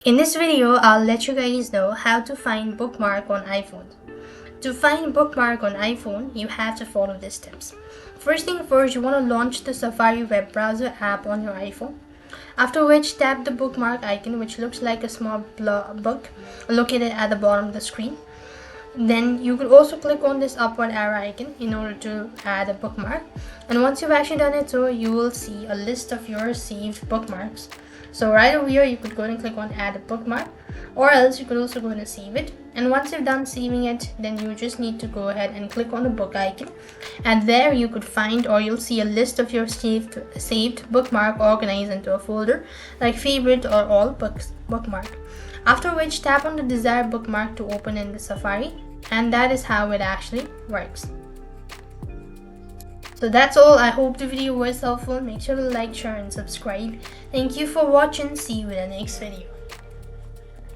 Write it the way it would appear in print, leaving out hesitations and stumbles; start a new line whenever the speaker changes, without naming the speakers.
In this video, I'll let you guys know how to find bookmark on iPhone. To find bookmark on iPhone, you have to follow these steps. First thing first, you want to launch the Safari web browser app on your iPhone. After which, tap the bookmark icon, which looks like a small book located at the bottom of the screen. Then you could also click on this upward arrow icon in order to add a bookmark. And once you've actually done it, so you will see a list of your saved bookmarks. So right over here, you could go ahead and click on add a bookmark, or else you could also go ahead and save it. And once you've done saving it, then you just need to go ahead and click on the book icon, and there you could find, or you'll see a list of your saved bookmark organized into a folder like favorite or all bookmark. After which, tap on the desired bookmark to open in the Safari, and that is how it actually works. So that's all. I hope the video was helpful. Make sure to like, share and subscribe. Thank you for watching. See you in the next video.